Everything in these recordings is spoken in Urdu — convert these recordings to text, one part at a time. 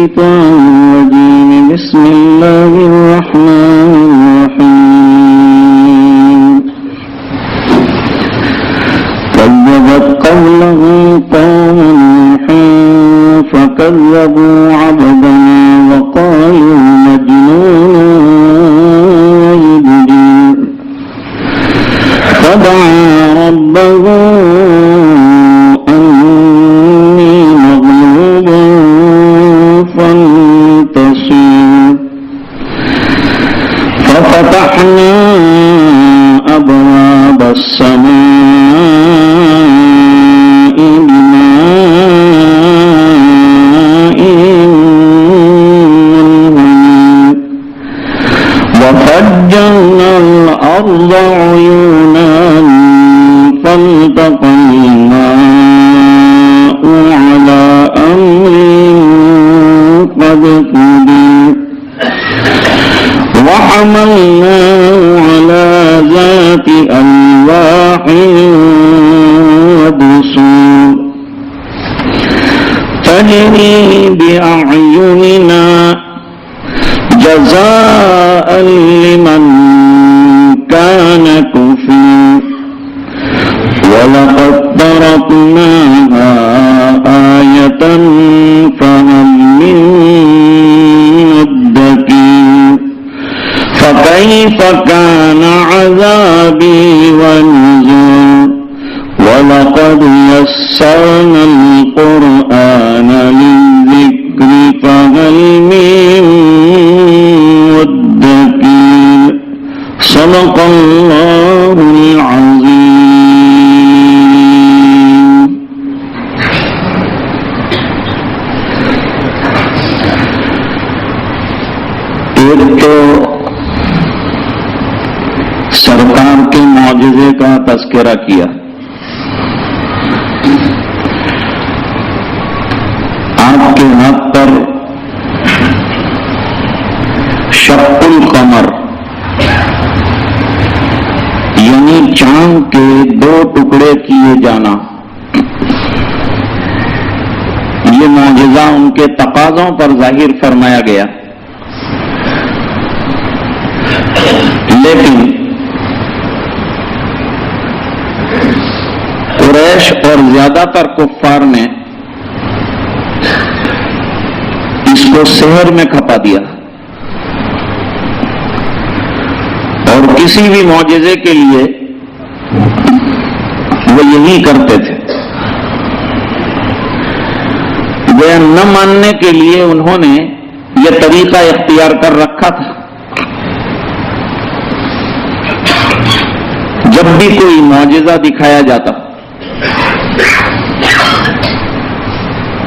الشيطان الرجيم بسم الله الرحمن الرحيم كذبت قبلهم قوم نوح فكذبوا عبدنا وقالوا مجنون يزدجر فدعا ربه أني مغلوب فانتصر ففتحنا أبواب السماء بماء منهمر وفجرنا الأرض عيونا فالتقى الماء على أمر قد قدر وحملناه على ذات ألواح ودسر تجري بأعيننا جزاء لمن كان كفر ولقد تركناها آية فهل من مدكر فكيف كان عذابي ونذر ولقد يسرنا القرآن للذكر فهل من مدكر صدق الله العظيم. ایک تو سرکار کے معجزے کا تذکرہ کیا، آپ کے ہاتھ پر شق القمر یعنی چاند کے دو ٹکڑے کیے جانا، یہ معجزہ ان کے تقاضوں پر ظاہر فرمایا گیا، لیکن قریش اور زیادہ تر کفار نے اس کو سحر میں کھپا دیا اور کسی بھی معجزے کے لیے وہ یہی کرتے تھے۔ وہ نہ ماننے کے لیے انہوں نے یہ طریقہ اختیار کر رکھا تھا، جب بھی کوئی معجزہ دکھایا جاتا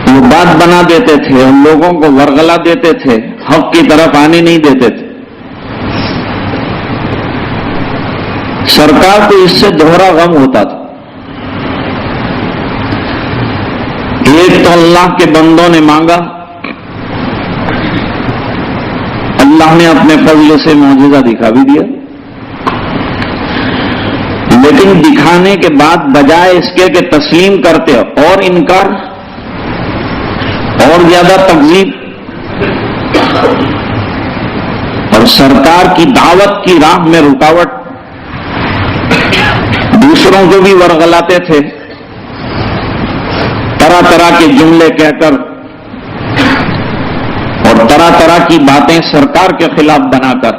وہ بات بنا دیتے تھے اور لوگوں کو ورغلا دیتے تھے، حق کی طرف آنے نہیں دیتے تھے۔ سرکار کو اس سے دوہرا غم ہوتا تھا، ایک تو اللہ کے بندوں نے مانگا، اللہ نے اپنے فضل سے معجزہ دکھا بھی دیا، لیکن دکھانے کے بعد بجائے اس کے کہ تسلیم کرتے اور انکار اور زیادہ تکذیب، اور سرکار کی دعوت کی راہ میں رکاوٹ، دوسروں کو بھی ورغلاتے تھے طرح طرح کے جملے کہہ کر اور طرح طرح کی باتیں سرکار کے خلاف بنا کر۔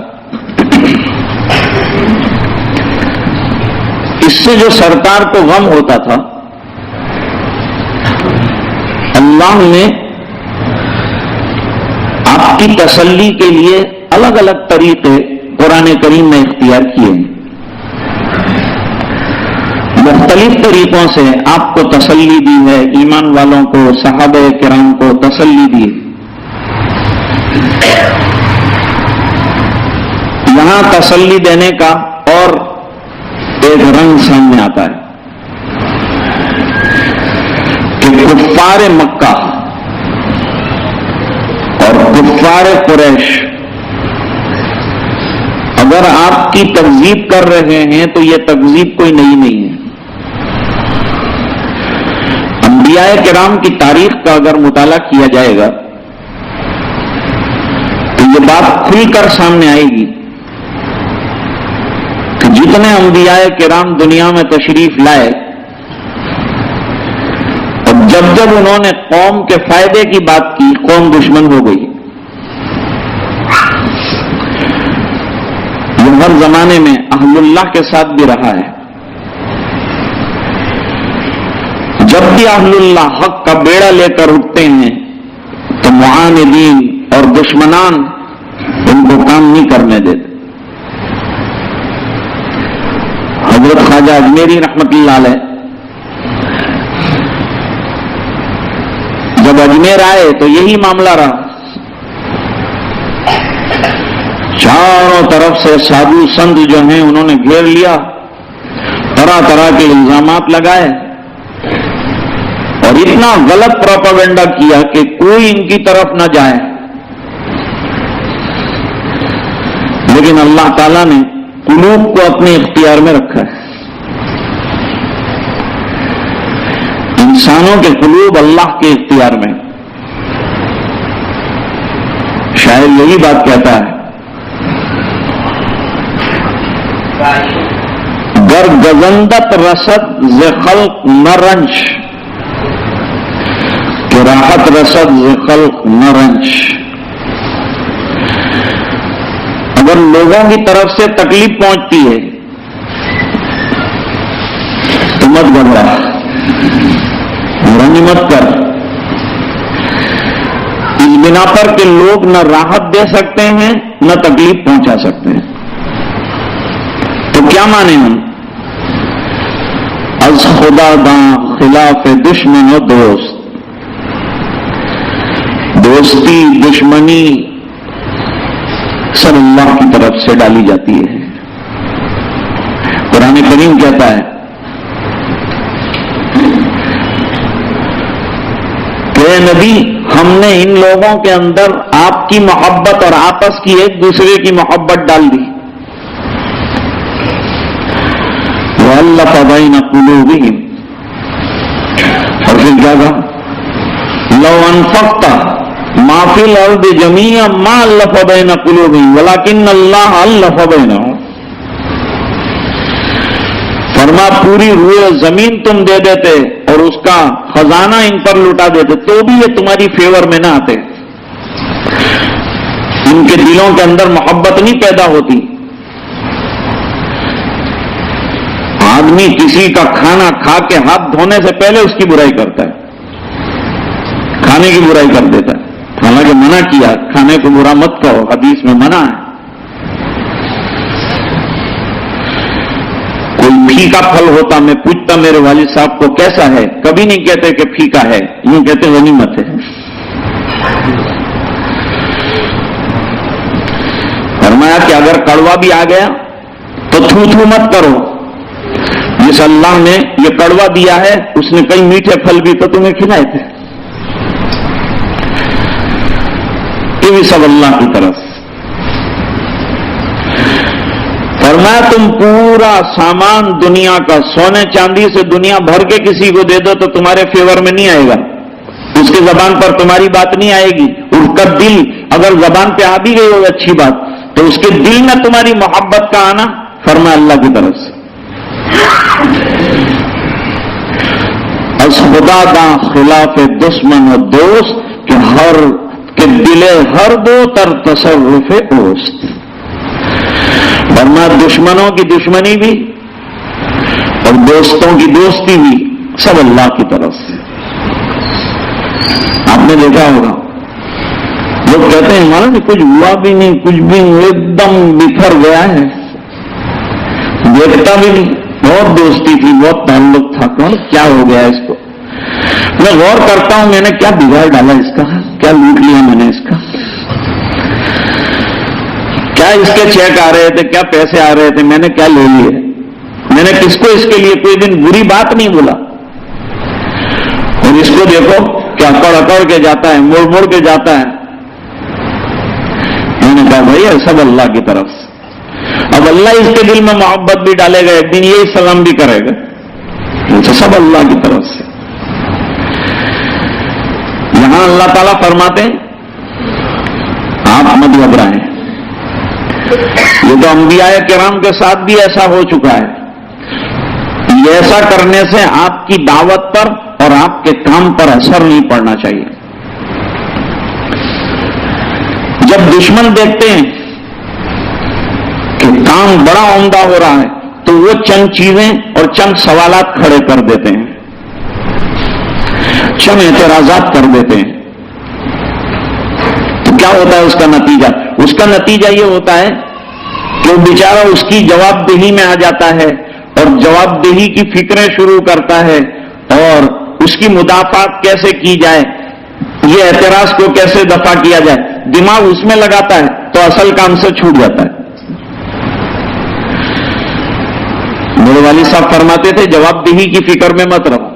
اس سے جو سرکار کو غم ہوتا تھا، اللہ نے آپ کی تسلی کے لیے الگ الگ طریقے قرآن کریم میں اختیار کیے ہیں، مختلف طریقوں سے آپ کو تسلی دی ہے، ایمان والوں کو، صحابہ کرام کو تسلی دی ہے۔ یہاں تسلی دینے کا اور ایک رنگ سامنے آتا ہے کہ کفار مکہ اور کفار قریش اگر آپ کی تکذیب کر رہے ہیں تو یہ تکذیب کوئی نئی نہیں ہے۔ انبیاء کرام کی تاریخ کا اگر مطالعہ کیا جائے گا کھل کر سامنے آئے گی کہ جتنے انبیاء کرام دنیا میں تشریف لائے اور جب جب انہوں نے قوم کے فائدے کی بات کی قوم دشمن ہو گئی. یہ ہر زمانے میں اہل اللہ کے ساتھ بھی رہا ہے. جب بھی اہل اللہ حق کا بیڑا لے کر اٹھتے ہیں تو معاندین اور دشمنان ان کو کام نہیں کرنے دیتے. حضرت خواجہ اجمیری رحمت اللہ علیہ جب اجمیر آئے تو یہی معاملہ رہا. چاروں طرف سے سادھو سنت جو ہیں انہوں نے گھیر لیا, طرح طرح کے الزامات لگائے اور اتنا غلط پروپیگنڈا کیا کہ کوئی ان کی طرف نہ جائے. لیکن اللہ تعالیٰ نے قلوب کو اپنے اختیار میں رکھا ہے. انسانوں کے قلوب اللہ کے اختیار میں. شاعر یہی بات کہتا ہے, گر گزندت رسد ز خلق نہ رنج, کہ راحت رسد ز خلق نہ رنج. اگر لوگوں کی طرف سے تکلیف پہنچتی ہے تو مت گھبرا, رنج مت کر. اس بنا پر کہ لوگ نہ راحت دے سکتے ہیں نہ تکلیف پہنچا سکتے ہیں. تو کیا مانے ہم؟ از خدا داں خلاف دشمن و دوست, دوستی دشمنی سب اللہ کی طرف سے ڈالی جاتی ہے. قرآن کریم کہتا ہے کہ اے نبی, ہم نے ان لوگوں کے اندر آپ کی محبت اور آپس کی ایک دوسرے کی محبت ڈال دی. وَأَلَّفَ بَيْنَ قُلُوبِهِمْ, اور پھر کیا کہا, لَوْ أَنفَقْتَ مَا فِي الْأَرْضِ جَمِيعًا مَا أَلَّفَ بَيْنَ قُلُوبِهِمْ وَلَكِنَّ اللَّهَ أَلَّفَ بَيْنَهُمْ. فرما پوری روئے زمین تم دے دیتے اور اس کا خزانہ ان پر لٹا دیتے تو بھی یہ تمہاری فیور میں نہ آتے. ان کے دلوں کے اندر محبت نہیں پیدا ہوتی. آدمی کسی کا کھانا کھا کے ہاتھ دھونے سے پہلے اس کی برائی کرتا ہے, کھانے کی برائی کر دیتا ہے. حالانکہ منع کیا, کھانے کو برا مت کہو, حدیث میں منع ہے. کوئی پھیکا پھل ہوتا, میں پوچھتا میرے والد صاحب کو کیسا ہے, کبھی نہیں کہتے کہ پھیکا ہے, یوں کہتے غنیمت ہے. فرمایا کہ اگر کڑوا بھی آ گیا تو تھو تھو مت کرو. جس اللہ نے یہ کڑوا دیا ہے اس نے کئی میٹھے پھل بھی تو تمہیں کھلائے تھے. یہ بھی سب اللہ کی طرف. فرمایا تم پورا سامان دنیا کا سونے چاندی سے دنیا بھر کے کسی کو دے دو تو تمہارے فیور میں نہیں آئے گا, اس کی زبان پر تمہاری بات نہیں آئے گی. اس کا دل اگر زبان پہ آ بھی گئی ہوگی اچھی بات, تو اس کے دل میں تمہاری محبت کا آنا فرمایا اللہ کی طرف سے. از خدا دا خلاف دشمن و دوست, کہ ہر کے دلے ہر دو تر تصرف اوست. ورنہ دشمنوں کی دشمنی بھی اور دوستوں کی دوستی بھی سب اللہ کی طرف سے. آپ نے دیکھا ہوگا لوگ کہتے ہیں ہمارا نہیں کچھ ہوا بھی نہیں, کچھ بھی ایک دم بکھر گیا ہے, دیکھتا بھی نہیں. بہت دوستی تھی, بہت تعلق تھا, کون کیا ہو گیا اس کو. میں غور کرتا ہوں میں نے کیا بگاڑ ڈالا اس کا, کیا لوٹ لیا میں نے اس کا, کیا اس کے چیک آ رہے تھے, کیا پیسے آ رہے تھے, میں نے کیا لے لیے, میں نے کس کو اس کے لیے کوئی دن بری بات نہیں بولا. اور اس کو دیکھو کیا اکڑ اکڑ کے جاتا ہے, مڑ مڑ کے جاتا ہے. میں نے کہا بھائی سب اللہ کی طرف سے. اب اللہ اس کے دل میں محبت بھی ڈالے گا, ایک دن یہی سلام بھی کرے گا, سب اللہ کی طرف سے. یہاں اللہ تعالیٰ فرماتے ہیں آپ مت گھبرائیں, یہ تو انبیاء کرام کے ساتھ بھی ایسا ہو چکا ہے. یہ ایسا کرنے سے آپ کی دعوت پر اور آپ کے کام پر اثر نہیں پڑنا چاہیے. جب دشمن دیکھتے ہیں کہ کام بڑا عمدہ ہو رہا ہے تو وہ چند چیزیں اور چند سوالات کھڑے کر دیتے ہیں, چند اعتراضات کر دیتے ہیں. تو کیا ہوتا ہے اس کا نتیجہ؟ اس کا نتیجہ یہ ہوتا ہے کہ وہ بیچارہ اس کی جواب دہی میں آ جاتا ہے اور جواب دہی کی فکریں شروع کرتا ہے اور اس کی مدافعت کیسے کی جائے, یہ اعتراض کو کیسے دفع کیا جائے, دماغ اس میں لگاتا ہے تو اصل کام سے چھوٹ جاتا ہے. میرے والد صاحب فرماتے تھے جواب دہی کی فکر میں مت رہو,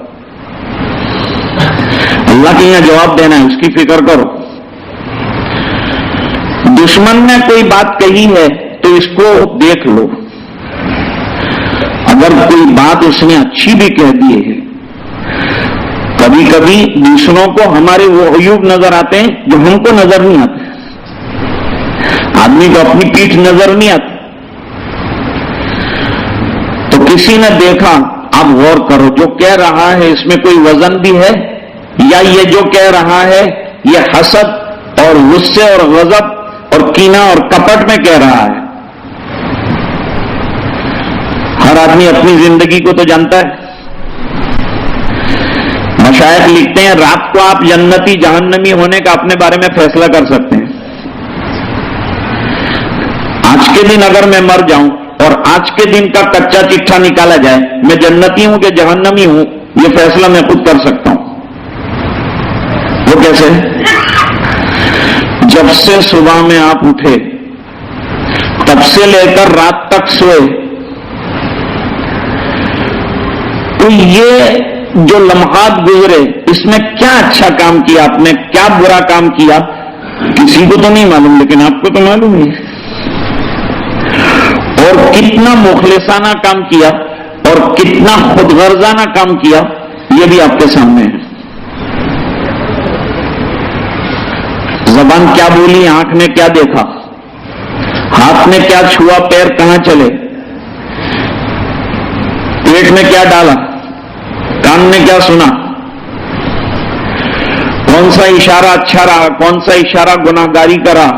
اللہ کے یہاں جواب دینا ہے اس کی فکر کرو. دشمن نے کوئی بات کہی ہے تو اس کو دیکھ لو, اگر کوئی بات اس نے اچھی بھی کہہ دی ہے, کبھی کبھی دوسروں کو ہمارے وہ عیوب نظر آتے ہیں جو ہم کو نظر نہیں آتے. آدمی کو اپنی پیٹھ نظر نہیں آتی, تو کسی نے دیکھا, آپ غور کرو جو کہہ رہا ہے اس میں کوئی وزن بھی ہے یا یہ جو کہہ رہا ہے یہ حسد اور غصے اور غضب اور کینہ اور کپٹ میں کہہ رہا ہے. ہر آدمی اپنی زندگی کو تو جانتا ہے. مشائخ لکھتے ہیں رات کو آپ جنتی جہنمی ہونے کا اپنے بارے میں فیصلہ کر سکتے ہیں. آج کے دن اگر میں مر جاؤں اور آج کے دن کا کچا چٹھا نکالا جائے میں جنتی ہوں کہ جہنمی ہوں, یہ فیصلہ میں خود کر سکتا ہوں. وہ کیسے؟ جب سے صبح میں آپ اٹھے تب سے لے کر رات تک سوئے, تو یہ جو لمحات گزرے اس میں کیا اچھا کام کیا آپ نے, کیا برا کام کیا, کسی کو تو نہیں معلوم لیکن آپ کو تو معلوم ہے. اور کتنا مخلصانہ کام کیا اور کتنا خود غرضانہ کام کیا یہ بھی آپ کے سامنے ہے. زبان کیا بولی, آنکھ نے کیا دیکھا, ہاتھ نے کیا چھوا, پیر کہاں چلے, پیٹ میں کیا ڈالا, کان نے کیا سنا, کون سا اشارہ اچھا رہا, کون سا اشارہ گناہگاری کا رہا,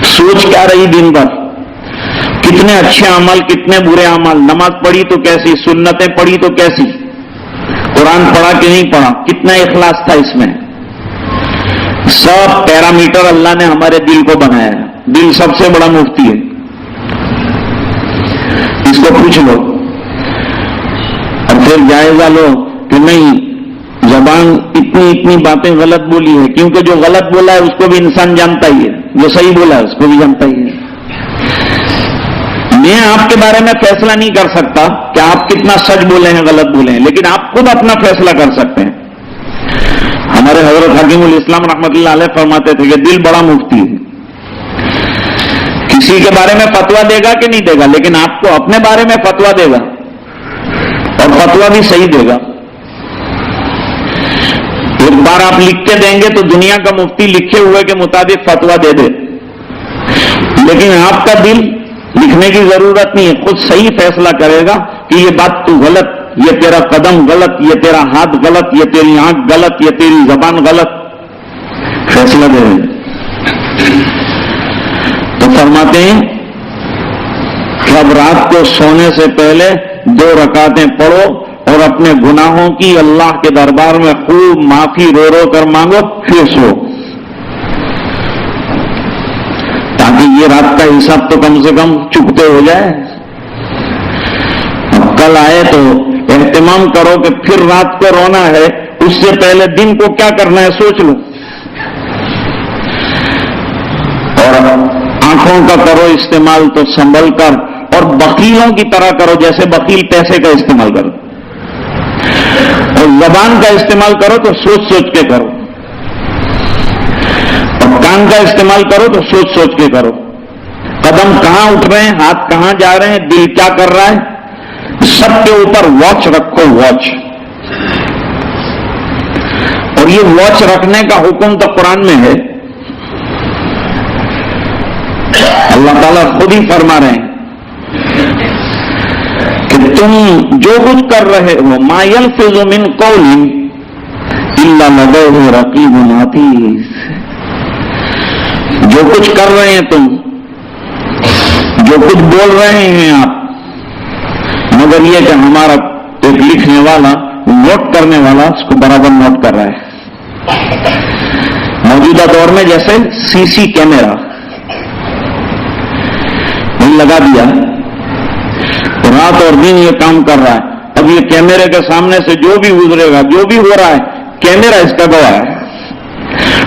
سوچ کیا رہی دن بھر, کتنے اچھے عمل کتنے برے عمل, نماز پڑھی تو کیسی, سنتیں پڑھی تو کیسی, قرآن پڑھا کہ نہیں پڑھا, کتنا اخلاص تھا اس میں. سب پیرامیٹر اللہ نے ہمارے دل کو بنایا ہے. دل سب سے بڑا مفتی ہے, اس کو پوچھ لو اور پھر جائزہ لو کہ نہیں زبان اتنی باتیں غلط بولی ہے, کیونکہ جو غلط بولا ہے اس کو بھی انسان جانتا ہی ہے, جو صحیح بولا ہے اس کو بھی جانتا ہی ہے. میں آپ کے بارے میں فیصلہ نہیں کر سکتا کہ آپ کتنا سچ بولے ہیں غلط بولے ہیں, لیکن آپ خود اپنا فیصلہ کر سکتے ہیں. ہمارے حضرت حکیم الاسلام رحمۃ اللہ علیہ فرماتے تھے کہ دل بڑا مفتی ہے, کسی کے بارے میں فتوا دے گا کہ نہیں دے گا, لیکن آپ کو اپنے بارے میں فتوا دے گا اور فتوا بھی صحیح دے گا. ایک بار آپ لکھ کے دیں گے تو دنیا کا مفتی لکھے ہوئے کے مطابق فتوا دے دے, لیکن آپ کا دل لکھنے کی ضرورت نہیں ہے, خود صحیح فیصلہ کرے گا کہ یہ بات تو غلط, یہ تیرا قدم غلط, یہ تیرا ہاتھ غلط, یہ تیری آنکھ غلط, یہ تیری زبان غلط, فیصلہ دے رہے. تو فرماتے ہیں کہ اب رات کو سونے سے پہلے 2 رکعتیں پڑھو اور اپنے گناہوں کی اللہ کے دربار میں خوب معافی رو رو کر مانگو, پھر سو, تاکہ یہ رات کا حساب تو کم سے کم چکتے ہو جائے. کل آئے تو اہتمام کرو کہ پھر رات کو رونا ہے, اس سے پہلے دن کو کیا کرنا ہے سوچ لو, اور آنکھوں کا کرو استعمال تو سنبھل کر, اور بخیلوں کی طرح کرو جیسے بخیل پیسے کا استعمال کرو, اور زبان کا استعمال کرو تو سوچ سوچ کے کرو, اور کان کا استعمال کرو تو سوچ سوچ کے کرو. قدم کہاں اٹھ رہے ہیں, ہاتھ کہاں جا رہے ہیں, دل کیا کر رہا ہے, سب کے اوپر واچ رکھو, واچ. اور یہ واچ رکھنے کا حکم تو قرآن میں ہے. اللہ تعالیٰ خود ہی فرما رہے ہیں کہ تم جو کچھ کر رہے ہو ما یلفظ من قول الا لدیہ رقیب عتید، جو کچھ کر رہے ہیں تم، جو کچھ بول رہے ہیں آپ، مگر یہ کہ ہمارا ایک لکھنے والا، نوٹ کرنے والا اس کو برابر نوٹ کر رہا ہے۔ موجودہ دور میں جیسے سی سی کیمرہ لگا دیا، رات اور دن یہ کام کر رہا ہے۔ اب یہ کیمرے کے سامنے سے جو بھی گزرے گا، جو بھی ہو رہا ہے، کیمرہ اس کا گواہ ہے۔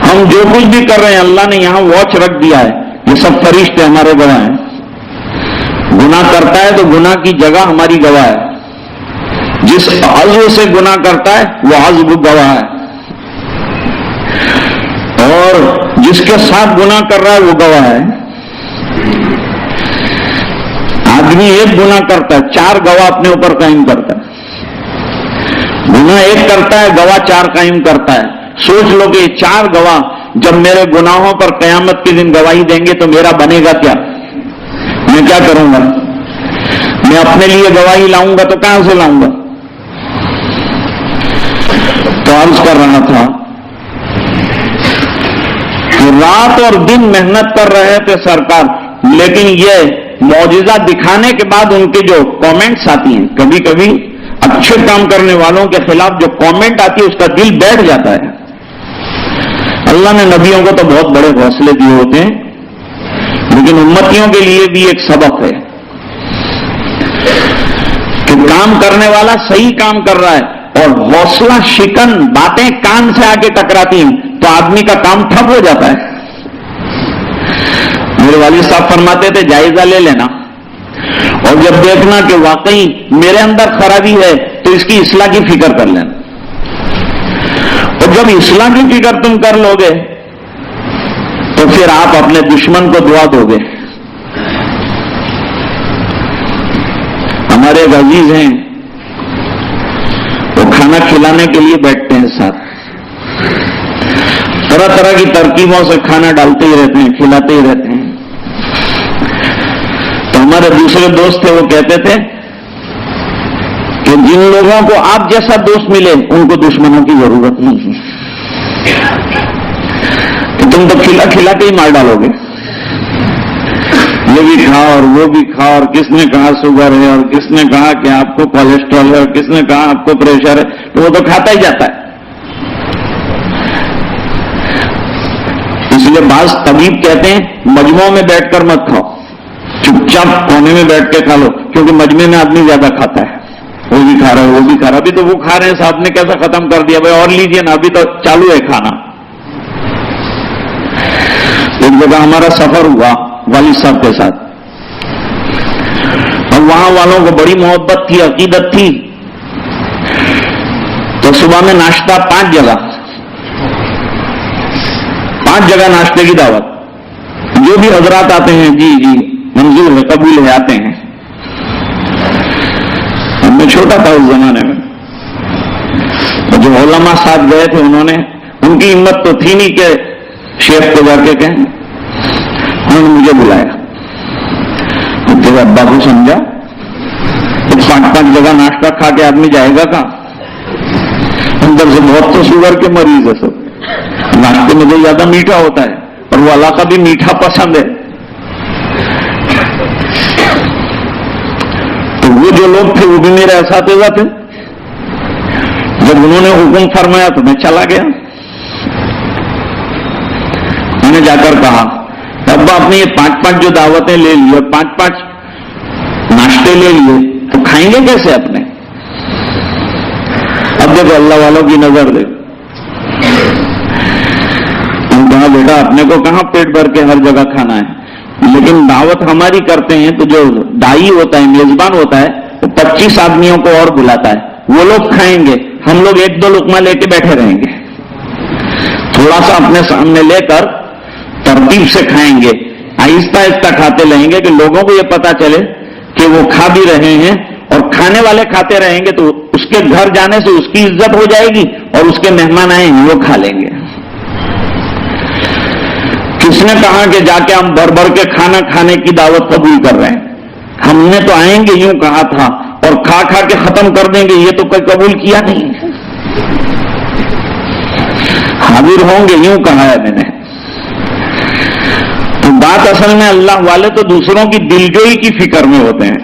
ہم جو کچھ بھی کر رہے ہیں اللہ نے یہاں واچ رکھ دیا ہے، یہ سب فرشتے ہمارے گواہ ہیں۔ گناہ کرتا ہے تو گناہ کی جگہ ہماری گواہ ہے، جس عضو سے گناہ کرتا ہے وہ عضو گواہ ہے، اور جس کے ساتھ گناہ کر رہا ہے وہ گواہ ہے۔ آدمی ایک گناہ کرتا ہے، چار گواہ اپنے اوپر قائم کرتا ہے۔ گناہ ایک کرتا ہے، گواہ چار قائم کرتا ہے۔ سوچ لو کہ یہ چار گواہ جب میرے گناہوں پر قیامت کے دن گواہی دیں گے تو میرا بنے گا کیا؟ میں کیا کروں گا؟ میں اپنے لیے گواہی لاؤں گا تو کہاں سے لاؤں گا؟ تو عرض کر رہا تھا کہ رات اور دن محنت کر رہے تھے سرکار، لیکن یہ معجزہ دکھانے کے بعد ان کے جو کامنٹس آتی ہیں، کبھی کبھی اچھے کام کرنے والوں کے خلاف جو کامنٹ آتی ہے اس کا دل بیٹھ جاتا ہے۔ اللہ نے نبیوں کو تو بہت بڑے حوصلے دیے ہوتے ہیں، لیکن امتیوں کے لیے بھی ایک سبق ہے کہ کام کرنے والا صحیح کام کر رہا ہے اور حوصلہ شکن باتیں کان سے آ کے ٹکراتی ہیں تو آدمی کا کام ٹھپ ہو جاتا ہے۔ میرے والد صاحب فرماتے تھے جائزہ لے لینا، اور جب دیکھنا کہ واقعی میرے اندر خرابی ہے تو اس کی اصلاح کی فکر کر لینا، اور جب اصلاح کی فکر تم کر لو گے تو پھر آپ اپنے دشمن کو دعا دو گے۔ ہمارے عزیز ہیں، وہ کھانا کھلانے کے لیے بیٹھتے ہیں ساتھ، طرح طرح کی ترکیبوں سے کھانا ڈالتے ہی رہتے ہیں، کھلاتے ہی رہتے ہیں۔ تو ہمارے دوسرے دوست تھے، وہ کہتے تھے کہ جن لوگوں کو آپ جیسا دوست ملے ان کو دشمنوں کی ضرورت نہیں ہے، کہ تم تو کھلا کھلا کے ہی مار ڈالو گے، یہ بھی کھا اور وہ بھی کھا، اور کس نے کہا شوگر ہے اور کس نے کہا کہ آپ کو کولیسٹرول ہے اور کس نے کہا آپ کو پریشر ہے، تو وہ تو کھاتا ہی جاتا ہے۔ اس لیے بعض طبیب کہتے ہیں مجموعوں میں بیٹھ کر مت کھاؤ، چپ چاپ کونے میں بیٹھ کے کھا لو، کیونکہ مجمع میں آدمی زیادہ کھاتا ہے، وہ بھی کھا رہا ہے وہ بھی کھا رہا ہے، ابھی تو وہ کھا رہے ہیں صاحب نے کیسا ختم کر دیا، بھائی اور لیجئے نا، ابھی تو چالو ہے کھانا۔ ایک جگہ ہمارا سفر ہوا والد صاحب کے ساتھ، اور وہاں والوں کو بڑی محبت تھی، عقیدت تھی، تو صبح میں ناشتہ 5 جگہ ناشتے کی دعوت، جو بھی حضرات آتے ہیں جی جی منظور ہے، قبول ہے، آتے ہیں۔ میں چھوٹا تھا اس زمانے میں، اور جو علماء ساتھ گئے تھے انہوں نے، ان کی ہمت تو تھی نہیں کہ شیخ کو جا کے کہیں، انہوں نے مجھے بلایا، تیرے ابا کو سمجھا، 5 جگہ ناشتہ کھا کے آدمی جائے گا کہاں؟ اندر سے بہت تو شوگر کے مریض ہے سب، ناشتے میں تو زیادہ میٹھا ہوتا ہے اور وہ علاقہ بھی میٹھا پسند ہے۔ تو وہ جو لوگ تھے وہ بھی میرے اساتذہ تھے، جب انہوں نے حکم فرمایا تو میں چلا گیا۔ میں نے جا کر کہا ابا آپ نے یہ 5 جو دعوتیں لے لی اور 5 ناشتے لے لیے تو کھائیں گے کیسے اپنے؟ اب دیکھو اللہ والوں کی نظر دے، کہا بیٹا اپنے کو کہاں پیٹ بھر کے ہر جگہ کھانا ہے، لیکن دعوت ہماری کرتے ہیں تو جو دائی ہوتا ہے، میزبان ہوتا ہے، وہ 25 آدمیوں کو اور بلاتا ہے، وہ لوگ کھائیں گے، ہم لوگ 1-2 لقمہ لے کے بیٹھے رہیں گے، تھوڑا سا اپنے سامنے لے کر ترتیب سے کھائیں گے، آہستہ آہستہ کھاتے رہیں گے کہ لوگوں کو یہ پتا چلے کہ وہ کھا بھی رہے ہیں، اور کھانے والے کھاتے رہیں گے تو اس کے گھر جانے سے اس کی عزت ہو جائے گی اور اس کے مہمان آئیں گے وہ کھا لیں گے۔ کس نے کہا کہ جا کے ہم بھر بھر کے کھانا کھانے کی دعوت قبول کر رہے ہیں؟ ہم نے تو آئیں گے یوں کہا تھا اور کھا کھا کے ختم کر دیں گے، یہ تو کوئی قبول کیا نہیں۔ حاضر ہوں گے یوں کہا ہے میں نے۔ تو بات اصل میں اللہ والے تو دوسروں کی دلجوئی کی فکر میں ہوتے ہیں۔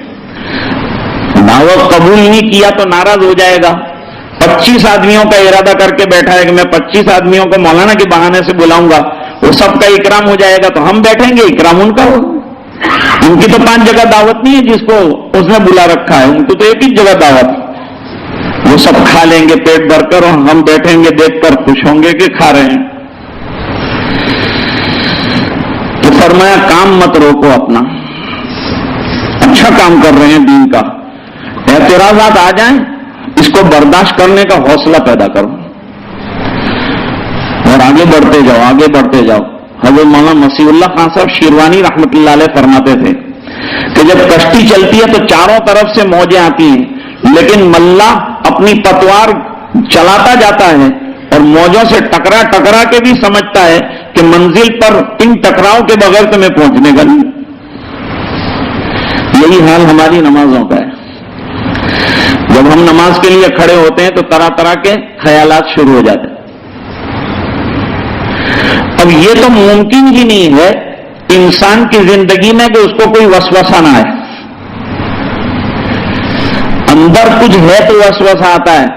دعوت قبول نہیں کیا تو ناراض ہو جائے گا۔ 25 آدمیوں کا ارادہ کر کے بیٹھا ہے کہ میں 25 آدمیوں کو مولانا کے بہانے سے بلاؤں گا، وہ سب کا اکرام ہو جائے گا تو ہم بیٹھیں گے، اکرام ان کا ہوگا۔ ان کی تو 5 جگہ دعوت نہیں ہے جس کو اس نے بلا رکھا ہے، ان کو تو ایک ہی جگہ دعوت، وہ سب کھا لیں گے پیٹ بھر کر اور ہم بیٹھیں گے دیکھ کر خوش ہوں گے کہ کھا رہے ہیں۔ تو فرمایا کام مت روکو اپنا، اچھا کام کر رہے ہیں دین کا، اعتراضات آ جائیں اس کو برداشت کرنے کا حوصلہ پیدا کرو اور آگے بڑھتے جاؤ، آگے بڑھتے جاؤ۔ حضرت مولانا مسیح اللہ خان صاحب شیروانی رحمۃ اللہ علیہ فرماتے تھے کہ جب کشتی چلتی ہے تو چاروں طرف سے موجیں آتی ہیں، لیکن ملہ اپنی پتوار چلاتا جاتا ہے اور موجوں سے ٹکرا ٹکرا کے بھی سمجھتا ہے کہ منزل پر ان ٹکراؤ کے بغیر تو میں پہنچنے کا نہیں۔ یہی حال ہماری نمازوں کا ہے۔ جب ہم نماز کے لیے کھڑے ہوتے ہیں تو طرح طرح کے خیالات شروع ہو جاتے ہیں۔ اب یہ تو ممکن ہی نہیں ہے انسان کی زندگی میں کہ اس کو کوئی وسوسہ نہ آئے۔ اندر کچھ ہے تو وسوسہ آتا ہے۔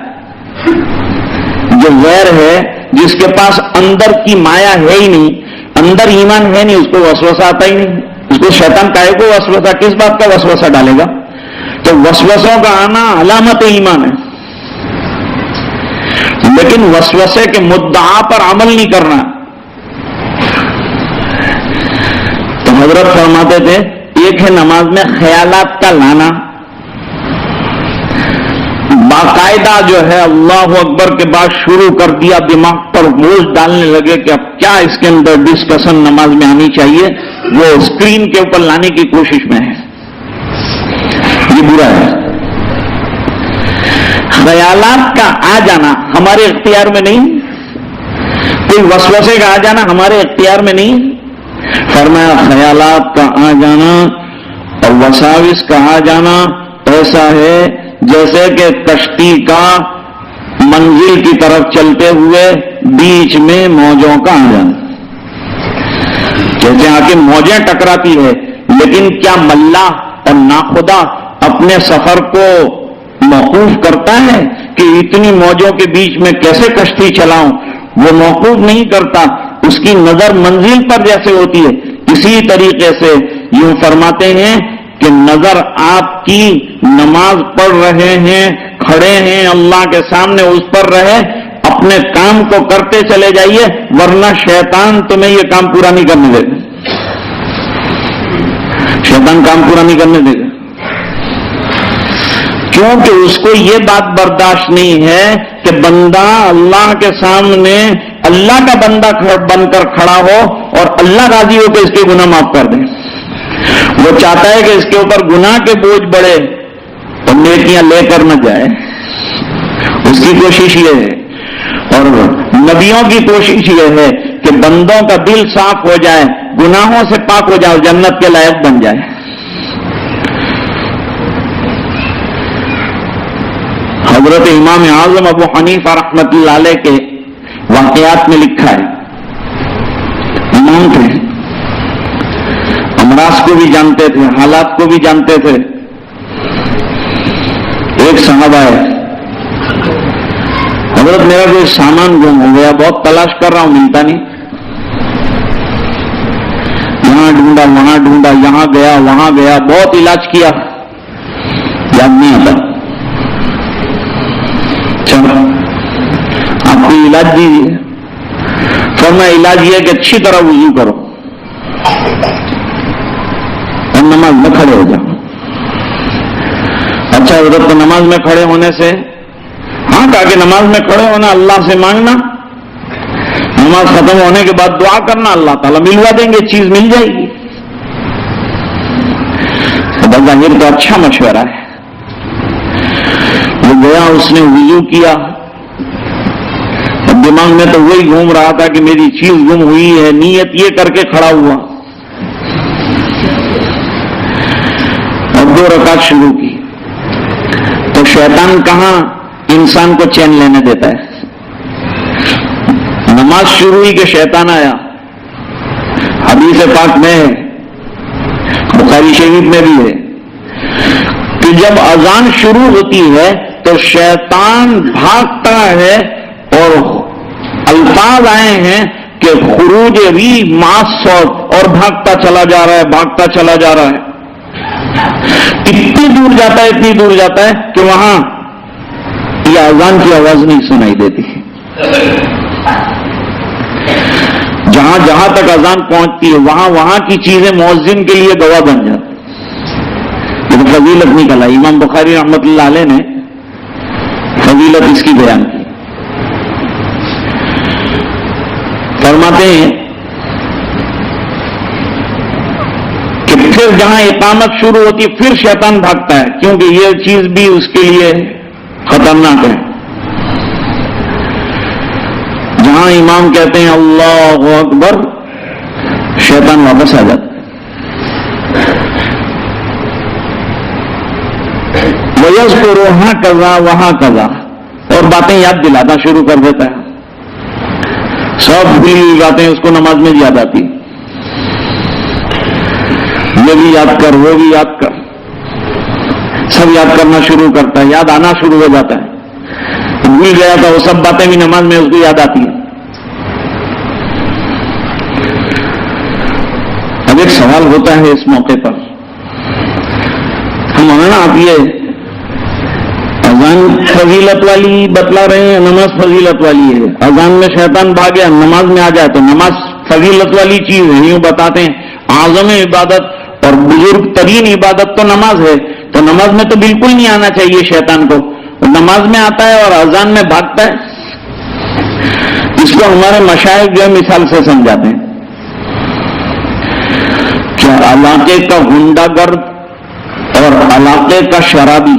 جو غیر ہے، جس کے پاس اندر کی مایا ہے ہی نہیں، اندر ایمان ہے نہیں، اس کو وسوسہ آتا ہی نہیں۔ اس کو شیطان کائے کو وسوسہ، کس بات کا وسوسہ ڈالے گا؟ تو وسوسوں کا آنا علامت ایمان ہے، لیکن وسوسے کے مدعا پر عمل نہیں کرنا۔ تو حضرت فرماتے تھے ایک ہے نماز میں خیالات کا لانا، باقاعدہ جو ہے اللہ اکبر کے بعد شروع کر دیا، دماغ پر بوجھ ڈالنے لگے کہ اب کیا اس کے اندر ڈسکشن نماز میں آنی چاہیے، وہ اسکرین کے اوپر لانے کی کوشش میں ہے، یہ برا ہے۔ خیالات کا آ جانا ہمارے اختیار میں نہیں، کوئی وسوسے کا آ جانا ہمارے اختیار میں نہیں۔ فرمایا خیالات کا آ جانا اور وساوس کا آ جانا ایسا ہے جیسے کہ کشتی کا منزل کی طرف چلتے ہوئے بیچ میں موجوں کا آ جانا، جیسے آ کے موجیں ٹکراتی ہے، لیکن کیا ملا اور ناخدا اپنے سفر کو موقوف کرتا ہے کہ اتنی موجوں کے بیچ میں کیسے کشتی چلاؤں؟ وہ موقوف نہیں کرتا، اس کی نظر منزل پر جیسے ہوتی ہے، اسی طریقے سے یوں فرماتے ہیں کہ نظر آپ کی نماز پڑھ رہے ہیں، کھڑے ہیں اللہ کے سامنے، اس پر رہے، اپنے کام کو کرتے چلے جائیے، ورنہ شیطان تمہیں یہ کام پورا نہیں کرنے دے گا۔ شیطان کام پورا نہیں کرنے دے گا، کیونکہ اس کو یہ بات برداشت نہیں ہے کہ بندہ اللہ کے سامنے اللہ کا بندہ بن کر کھڑا ہو اور اللہ راضی ہو کے اس کے گناہ معاف کر دے۔ وہ چاہتا ہے کہ اس کے اوپر گناہ کے بوجھ بڑھے اور نیکیاں لے کر نہ جائے، اس کی کوشش یہ ہے۔ اور نبیوں کی کوشش یہ ہے کہ بندوں کا دل صاف ہو جائے، گناہوں سے پاک ہو جائے، جنت کے لائق بن جائے۔ حضرت امام اعظم ابو حنیفہ رحمۃ اللہ علیہ کے واقعات میں لکھا ہے، امام تھے، امراض کو بھی جانتے تھے، حالات کو بھی جانتے تھے۔ ایک صحابہ ہے، حضرت میرا کوئی سامان گم ہو گیا، بہت تلاش کر رہا ہوں، ملتا نہیں، یہاں ڈھونڈا وہاں ڈھونڈا، یہاں گیا وہاں گیا، بہت علاج کیا، یاد نہیں آتا۔ چلو آپ کو علاج دیجیے۔ فرمایا علاج یہ کہ اچھی طرح وضو کرو اور نماز میں کھڑے ہو جاؤ۔ اچھا حضرت، تو نماز میں کھڑے ہونے سے ہاں کہا کہ نماز میں کھڑے ہونا، اللہ سے مانگنا، نماز ختم ہونے کے بعد دعا کرنا، اللہ تعالیٰ ملوا دیں گے، چیز مل جائے گی۔ بظاہر تو اچھا مشورہ ہے۔ وہ گیا، اس نے وضو کیا، دماغ میں تو وہی گھوم رہا تھا کہ میری چیز گم ہوئی ہے، نیت یہ کر کے کھڑا ہوا اور 2 رکعت شروع کی. تو شیطان کہاں انسان کو چین لینے دیتا ہے؟ نماز شروع ہوئی کہ شیطان آیا. حدیث پاک میں ہے، بخاری شریف میں بھی ہے کہ جب اذان شروع ہوتی ہے تو شیطان بھاگتا ہے اور الفاظ آئے ہیں کہ خروج ری ماس صوت، اور بھاگتا چلا جا رہا ہے، بھاگتا چلا جا رہا ہے. اتنی دور جاتا ہے، اتنی دور جاتا ہے کہ وہاں یہ اذان کی آواز نہیں سنائی دیتی. جہاں جہاں تک اذان پہنچتی ہے وہاں کی چیزیں مؤذن کے لیے گواہ بن جاتی. لیکن فضیلت نکلا. امام بخاری رحمۃ اللہ علیہ نے فضیلت اس کی بیان کی. فرماتے ہیں کہ پھر جہاں اقامت شروع ہوتی ہے پھر شیطان بھاگتا ہے، کیونکہ یہ چیز بھی اس کے لیے خطرناک ہے. جہاں امام کہتے ہیں اللہ اکبر، شیطان واپس آ جاتا ہے. وَيَذْكُرُ هَكَذَا وَهَكَذَا، اور باتیں یاد دلانا شروع کر دیتا ہے. سب بھولی ہوئی باتیں اس کو نماز میں یاد آتی. یہ بھی یاد کر، وہ بھی یاد کر، سب یاد کرنا شروع کرتا ہے، یاد آنا شروع ہو جاتا ہے. بھول گیا تھا وہ سب باتیں بھی نماز میں اس کو یاد آتی ہیں. اب ایک سوال ہوتا ہے اس موقع پر، ہم نا آپ یہ اذان فضیلت والی بتلا رہے ہیں، نماز فضیلت والی ہے. اذان میں شیطان بھاگے، نماز میں آ جائے تو نماز فضیلت والی چیز ہے. یوں بتاتے ہیں اعظم عبادت اور بزرگ ترین عبادت تو نماز ہے، تو نماز میں تو بالکل نہیں آنا چاہیے شیطان کو. نماز میں آتا ہے اور اذان میں بھاگتا ہے. اس کو ہمارے مشائخ جو ہے مثال سے سمجھاتے ہیں. کیا علاقے کا غنڈہ گرد اور علاقے کا شرابی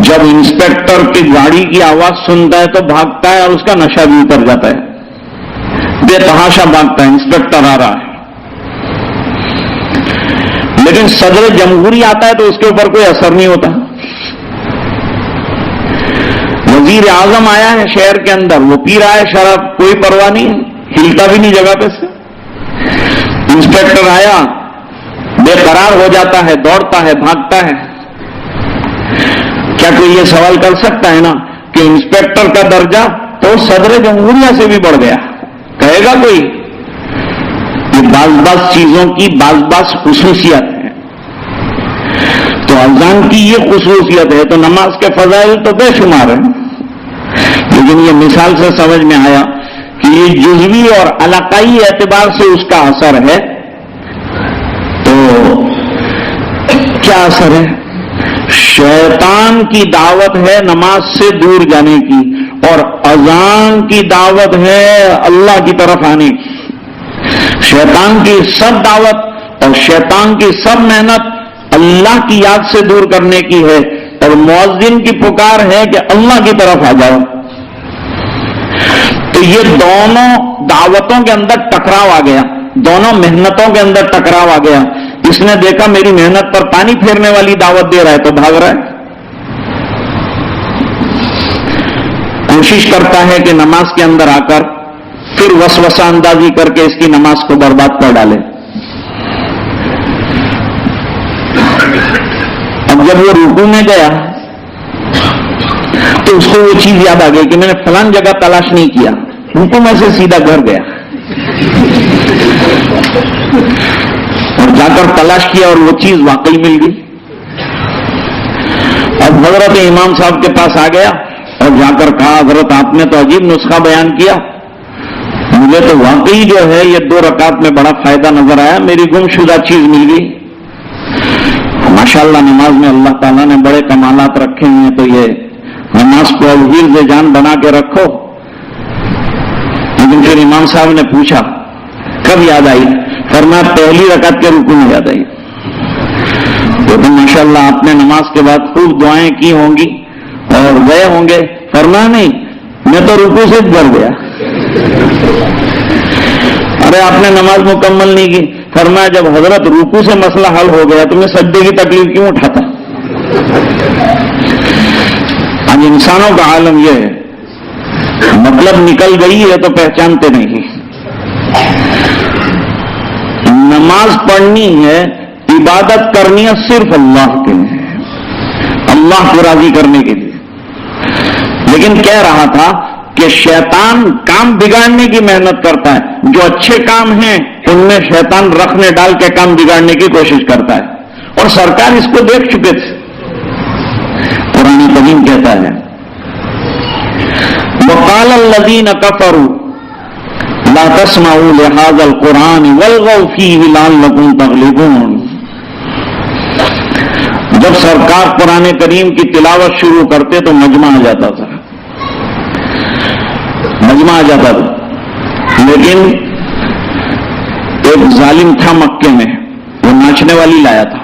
جب انسپیکٹر کی گاڑی کی آواز سنتا ہے تو بھاگتا ہے اور اس کا نشہ بھی اتر جاتا ہے، بے تحاشا بھاگتا ہے، انسپیکٹر آ رہا ہے. لیکن صدر جمہوری آتا ہے تو اس کے اوپر کوئی اثر نہیں ہوتا. وزیر اعظم آیا ہے شہر کے اندر، وہ پی رہا ہے شراب، کوئی پرواہ نہیں، ہلتا بھی نہیں جگہ پہ سے. انسپیکٹر آیا، بے قرار ہو جاتا ہے، دوڑتا ہے، بھاگتا ہے. کیا کوئی یہ سوال کر سکتا ہے نا کہ انسپیکٹر کا درجہ تو صدر جمہوریہ سے بھی بڑھ گیا؟ کہے گا کوئی؟ یہ بعض چیزوں کی بعض خصوصیت ہے. تو اذان کی یہ خصوصیت ہے تو نماز کے فضائل تو بے شمار ہیں. لیکن یہ مثال سے سمجھ میں آیا کہ یہ جزوی اور علاقائی اعتبار سے اس کا اثر ہے. تو کیا اثر ہے؟ شیطان کی دعوت ہے نماز سے دور جانے کی، اور اذان کی دعوت ہے اللہ کی طرف آنے کی. شیطان کی سب دعوت اور شیطان کی سب محنت اللہ کی یاد سے دور کرنے کی ہے، اور مؤذن کی پکار ہے کہ اللہ کی طرف آ جاؤ. تو یہ دونوں دعوتوں کے اندر ٹکراؤ آ گیا، دونوں محنتوں کے اندر ٹکراؤ آ گیا. اس نے دیکھا میری محنت پر پانی پھیرنے والی دعوت دے رہا ہے تو بھاگ رہا ہے. کوشش کرتا ہے کہ نماز کے اندر آ کر پھر وسوسہ اندازی کر کے اس کی نماز کو برباد کر ڈالے. اب جب وہ رکوع میں گیا تو اس کو وہ چیز یاد آ گئی کہ میں نے فلان جگہ تلاش نہیں کیا، رکوع میں سے سیدھا گھر گیا اور جا کر تلاش کیا اور وہ چیز واقعی مل گئی. اب حضرت امام صاحب کے پاس آ گیا اور جا کر کہا حضرت آپ نے تو عجیب نسخہ بیان کیا، مجھے تو واقعی جو ہے یہ 2 رکعت میں بڑا فائدہ نظر آیا، میری گم شدہ چیز مل گئی. ماشاءاللہ نماز میں اللہ تعالیٰ نے بڑے کمالات رکھے ہیں، تو یہ نماز کو حفظ جان بنا کے رکھو. لیکن پھر امام صاحب نے پوچھا کب یاد آئی؟ فرمایا پہلی رکعت کے رکوع میں یاد آئی. تو ماشاءاللہ آپ نے نماز کے بعد خوب دعائیں کی ہوں گی اور گئے ہوں گے. فرمایا نہیں، میں تو رکوع سے ڈر گیا. ارے آپ نے نماز مکمل نہیں کی. فرمایا جب حضرت رکوع سے مسئلہ حل ہو گیا تو میں سجدے کی تکلیف کیوں اٹھاتا؟ آج انسانوں کا عالم یہ ہے، مطلب نکل گئی ہے تو پہچانتے نہیں. نماز پڑھنی ہے، عبادت کرنی ہے صرف اللہ کے لیے، اللہ کو راضی کرنے کے لیے. لیکن کہہ رہا تھا کہ شیطان کام بگاڑنے کی محنت کرتا ہے. جو اچھے کام ہیں ان میں شیطان رکھنے ڈال کے کام بگاڑنے کی کوشش کرتا ہے، اور سرکار اس کو دیکھ چکے تھے. قرآن کریم کہتا ہے وقال الذین کفروا لا تسمعوا لهذا القرآن والغوا فیہ لعلکم تغلبون. جب سرکار قرآن کریم کی تلاوت شروع کرتے تو مجمع آ جاتا تھا، مجمع آ جاتا تھا. لیکن ایک ظالم تھا مکے میں، وہ ناچنے والی لایا تھا.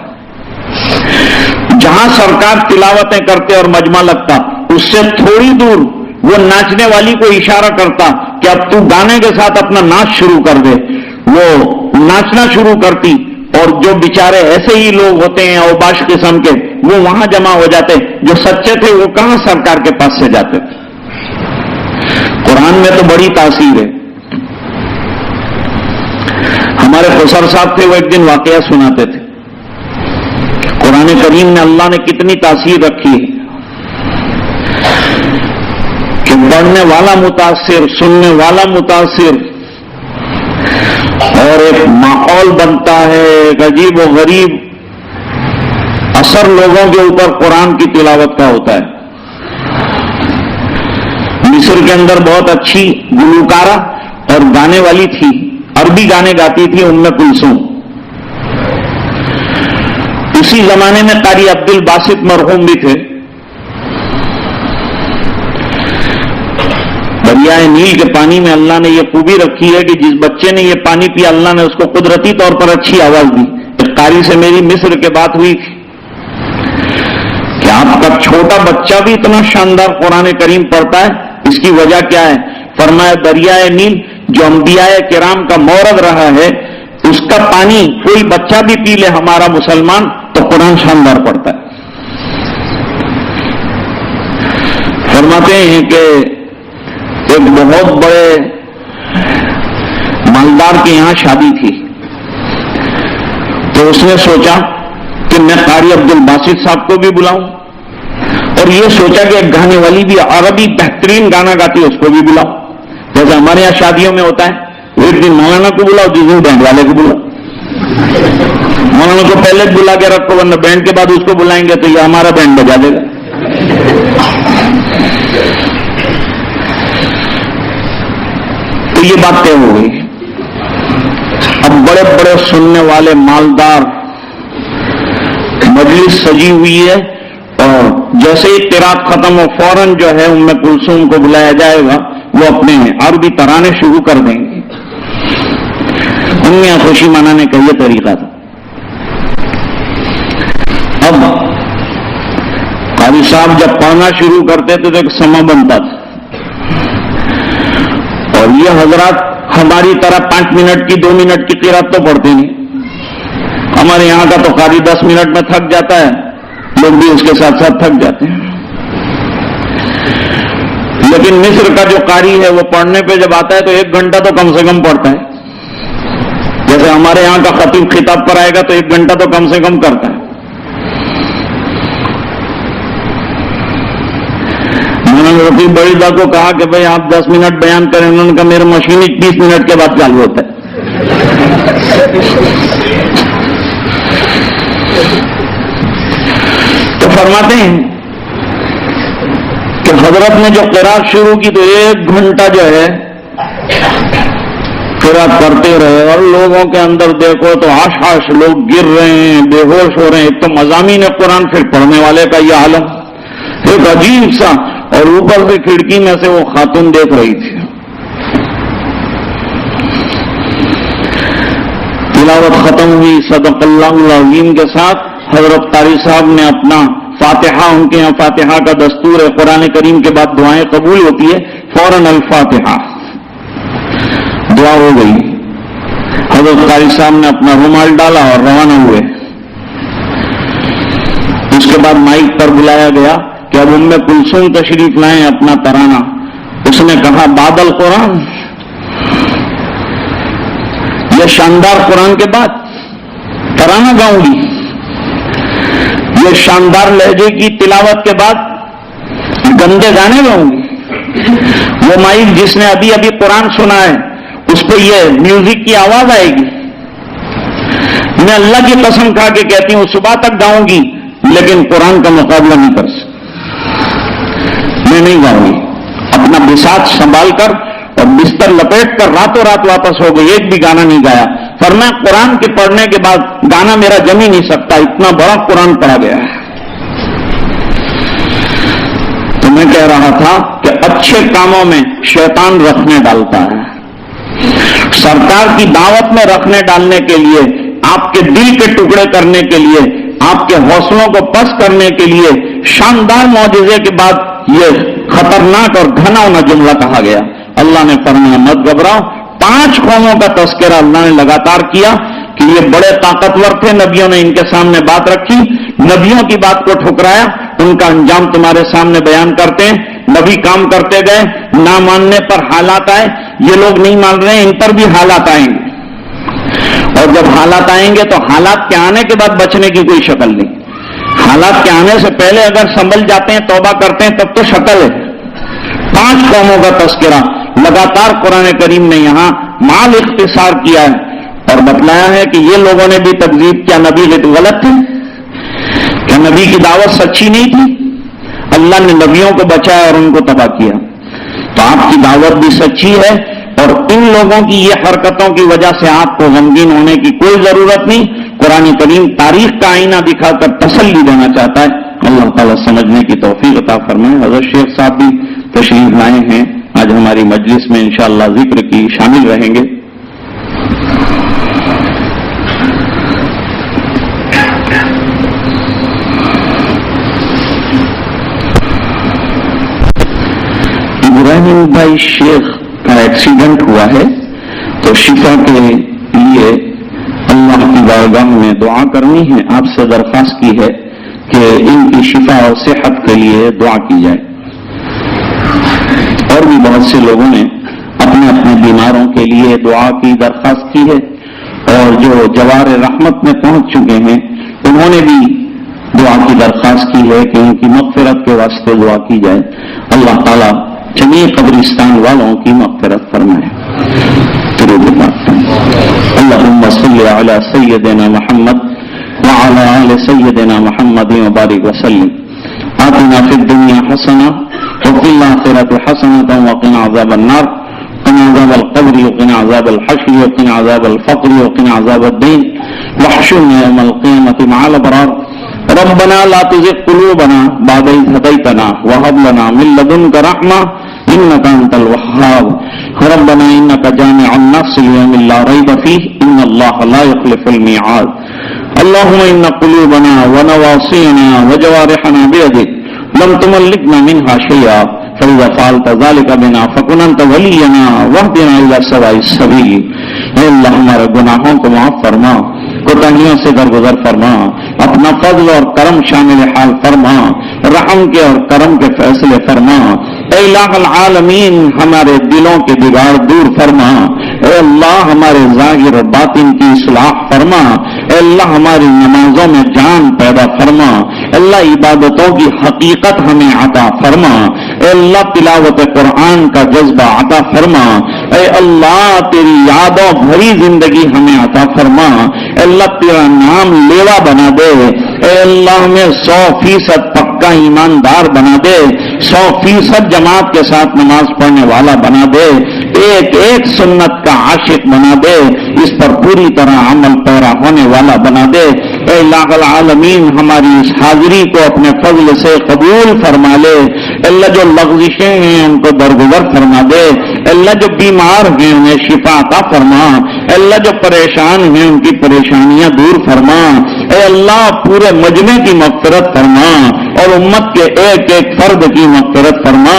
جہاں سرکار تلاوتیں کرتے اور مجمع لگتا، اس سے تھوڑی دور وہ ناچنے والی کو اشارہ کرتا کہ اب تو گانے کے ساتھ اپنا ناچ شروع کر دے. وہ ناچنا شروع کرتی، اور جو بیچارے ایسے ہی لوگ ہوتے ہیں اوباش قسم کے، وہ وہاں جمع ہو جاتے. جو سچے تھے وہ کہاں سرکار کے پاس سے جاتے تھے. قرآن میں تو بڑی تاثیر ہے. ہمارے خسر صاحب تھے، وہ ایک دن واقعہ سناتے تھے. قرآن کریم نے اللہ نے کتنی تاثیر رکھی ہے کہ پڑھنے والا متاثر، سننے والا متاثر، اور ایک ماحول بنتا ہے، ایک عجیب و غریب اثر لوگوں کے اوپر قرآن کی تلاوت کا ہوتا ہے. مصر کے اندر بہت اچھی گلوکارہ اور گانے والی تھی، عربی گانے گاتی تھی، ام کلثوم. اسی زمانے میں قاری عبد الباسط مرحوم بھی تھے. دریائے نیل کے پانی میں اللہ نے یہ خوبی رکھی ہے کہ جس بچے نے یہ پانی پیا اللہ نے اس کو قدرتی طور پر اچھی آواز دی. ایک قاری سے میری مصر کے بات ہوئی تھی کہ آپ کا چھوٹا بچہ بھی اتنا شاندار قرآن کریم پڑھتا ہے، اس کی وجہ کیا ہے؟ فرمایا دریائے نیل جو انبیاء کرام کا مورد رہا ہے، اس کا پانی کوئی بچہ بھی پی لے ہمارا مسلمان تو قرآن شاندار پڑھتا ہے. فرماتے ہیں کہ ایک بہت بڑے مالدار کے یہاں شادی تھی، تو اس نے سوچا کہ میں قاری عبد الباسط صاحب کو بھی بلاؤں، اور یہ سوچا کہ ایک گانے والی بھی عربی بہترین گانا گاتی ہے اس کو بھی بلاؤ. جیسے ہمارے یہاں شادیوں میں ہوتا ہے، ایک دن مولانا کو بلاؤ، جس دن بینڈ والے کو بلاؤ. مولانا کو پہلے بلا کے رکھو، ورنہ بینڈ کے بعد اس کو بلائیں گے تو یہ ہمارا بینڈ بجا دے گا. تو یہ بات طے ہو گئی. اب بڑے بڑے سننے والے مالدار مجلس سجی ہوئی ہے، اور جیسے ہی قرات ختم ہو فوراً جو ہے ام کلثوم کو بلایا جائے گا، وہ اپنے عربی ترانے شروع کر دیں گے. ان میں خوشی منانے کا یہ طریقہ تھا. اب قاری صاحب جب پڑھنا شروع کرتے تھے تو ایک سما بنتا تھا، اور یہ حضرات ہماری طرح 5 منٹ کی 2 منٹ کی قرات تو پڑھتے نہیں. ہمارے یہاں کا تو قاری 10 منٹ میں تھک جاتا ہے، لوگ بھی اس کے ساتھ ساتھ تھک جاتے ہیں. لیکن مصر کا جو قاری ہے وہ پڑھنے پہ جب آتا ہے تو 1 گھنٹہ تو کم سے کم پڑھتا ہے. جیسے ہمارے یہاں کا خطیب خطاب پر آئے گا تو 1 گھنٹہ تو کم سے کم کرتا ہے. میں نے رفیع بڑیدہ کو کہا کہ بھائی آپ 10 منٹ بیان کریں. انہوں نے کہا میرا مشین 30 منٹ کے بعد چالو ہوتا ہے. تو فرماتے ہیں کہ حضرت نے جو قرات شروع کی تو 1 گھنٹہ جو ہے قرات کرتے رہے، اور لوگوں کے اندر دیکھو تو آش لوگ گر رہے ہیں، بے ہوش ہو رہے ہیں. ایک تو مضامین قرآن، پھر پڑھنے والے کا یہ عالم ایک عجیب سا، اور اوپر سے کھڑکی میں سے وہ خاتون دیکھ رہی تھی. تلاوت ختم ہوئی صدق اللہ العظیم کے ساتھ. حضرت قاری صاحب نے اپنا فاتحہ، ان کے یہاں فاتحہ کا دستور ہے، قرآن کریم کے بعد دعائیں قبول ہوتی ہے. فوراً الفاتحہ، دعا ہو گئی. حضرت قاری صاحب نے اپنا رومال ڈالا اور روانہ ہوئے. اس کے بعد مائک پر بلایا گیا کہ اب ام کلثوم تشریف لائیں اپنا ترانہ. اس نے کہا بعد القرآن، یہ شاندار قرآن کے بعد ترانہ گاؤں گی، یہ شاندار لہجے کی تلاوت کے بعد گندے گانے گاؤں گی. وہ مائک جس نے ابھی ابھی قرآن سنا ہے اس پہ یہ میوزک کی آواز آئے گی. میں اللہ کی قسم کھا کے کہتی ہوں صبح تک گاؤں گی لیکن قرآن کا مقابلہ نہیں کر سکتی. میں نہیں گاؤں گی. اپنا بساط سنبھال کر اور بستر لپیٹ کر راتوں رات واپس ہو گئی، ایک بھی گانا نہیں گایا. فرمایا قرآن کے پڑھنے کے بعد گانا میرا جم ہی نہیں سکتا، اتنا بڑا قرآن پڑھا گیا ہے. تو میں کہہ رہا تھا کہ اچھے کاموں میں شیطان رکھنے ڈالتا ہے. سرکار کی دعوت میں رکھنے ڈالنے کے لیے، آپ کے دل کے ٹکڑے کرنے کے لیے، آپ کے حوصلوں کو پس کرنے کے لیے شاندار معجزے کے بعد یہ خطرناک اور گھنا ہونا جملہ کہا گیا. اللہ نے فرمایا مت گھبراؤ. 5 قوموں کا تذکرہ اللہ نے لگاتار کیا کہ یہ بڑے طاقتور تھے، نبیوں نے ان کے سامنے بات رکھی، نبیوں کی بات کو ٹھکرایا، ان کا انجام تمہارے سامنے بیان کرتے ہیں. نبی کام کرتے گئے، نہ ماننے پر حالات آئے. یہ لوگ نہیں مان رہے ہیں، ان پر بھی حالات آئیں گے. اور جب حالات آئیں گے تو حالات کے آنے کے بعد بچنے کی کوئی شکل نہیں. حالات کے آنے سے پہلے اگر سنبھل جاتے ہیں، توبہ کرتے ہیں، تب تو شکل ہے. 5 قوموں کا تذکرہ لگاتار قرآن کریم نے یہاں مال اختصار کیا ہے اور بتلایا ہے کہ یہ لوگوں نے بھی تکذیب کیا. نبی غلط تھے کیا؟ نبی کی دعوت سچی نہیں تھی؟ اللہ نے نبیوں کو بچایا اور ان کو تباہ کیا. تو آپ کی دعوت بھی سچی ہے اور ان لوگوں کی یہ حرکتوں کی وجہ سے آپ کو غمگین ہونے کی کوئی ضرورت نہیں. قرآن کریم تاریخ کا آئینہ دکھا کر تسلی دینا چاہتا ہے. اللہ تعالیٰ سمجھنے کی توفیق عطا فرمائے. حضرت شیخ صاحب بھی تشریف لائے ہیں آج ہماری مجلس میں، انشاءاللہ ذکر کی شامل رہیں گے. ابراہیم بھائی شیخ کا ایکسیڈنٹ ہوا ہے تو شفا کے لیے اللہ کی بارگاہ میں دعا کرنی ہے. آپ سے درخواست کی ہے کہ ان کی شفا اور صحت کے لیے دعا کی جائے. اور بھی بہت سے لوگوں نے اپنے اپنے بیماروں کے لیے دعا کی درخواست کی ہے اور جو جوار رحمت میں پہنچ چکے ہیں انہوں نے بھی دعا کی درخواست کی ہے کہ ان کی مغفرت کے واسطے دعا کی جائے. اللہ تعالیٰ جمیع قبرستان والوں کی مغفرت فرمائے. اللہم صلی علی سیدنا محمد وعلی آل سیدنا محمد وبارک وسلم. آتنا فی الدنیا حسنہ وفی الآخرۃ حسنۃ وقنا عذاب النار. قنا عذاب القبر وقنا عذاب الحشر وقنا عذاب الفقر وقنا عذاب الدین واحشرنا یوم القیامۃ مع الابرار. ربنا لا تزغ قلوبنا بعد إذ هديتنا وهب لنا من لدنك رحمة إنك أنت الوهاب. ربنا إنك جامع الناس ليوم لا ريب فيه إن الله لا يخلف الميعاد. اللهم إن قلوبنا ونواصينا وجوارحنا بيدك لم تملكنا منها شيئا فإذا فعلت ذلك بنا فكن أنت ولينا واهدنا إلى سواء السبيل. اے اللہ ہمارے گناہوں کو معاف فرما، کوتاہیوں سے درگزر فرما، اپنا فضل اور کرم شامل حال فرما، رحم کے اور کرم کے فیصلے فرما. اے الہ العالمین ہمارے دلوں کے بگاڑ دور فرما. اے اللہ ہمارے ظاہر اور باطن کی اصلاح فرما. اے اللہ ہماری نمازوں میں جان پیدا فرما. اے اللہ عبادتوں کی حقیقت ہمیں عطا فرما. اے اللہ تلاوت قرآن کا جذبہ عطا فرما. اے اللہ تیری یادوں بھری زندگی ہمیں عطا فرما. اے اللہ تیرا نام لیوا بنا دے. اے اللہ ہمیں 100% پکا ایماندار بنا دے. 100% جماعت کے ساتھ نماز پڑھنے والا بنا دے. ایک ایک سنت کا عاشق بنا دے. اس پر پوری طرح عمل پیرا ہونے والا بنا دے. اے الہ العالمین ہماری اس حاضری کو اپنے فضل سے قبول فرما لے. اللہ جو لغزشیں ہیں ان کو درگزر فرما دے. اللہ جو بیمار ہیں انہیں شفا عطا فرما. اللہ جو پریشان ہیں ان کی پریشانیاں دور فرما. اے اللہ پورے مجمع کی مغفرت فرما اور امت کے ایک ایک فرد کی مغفرت فرما.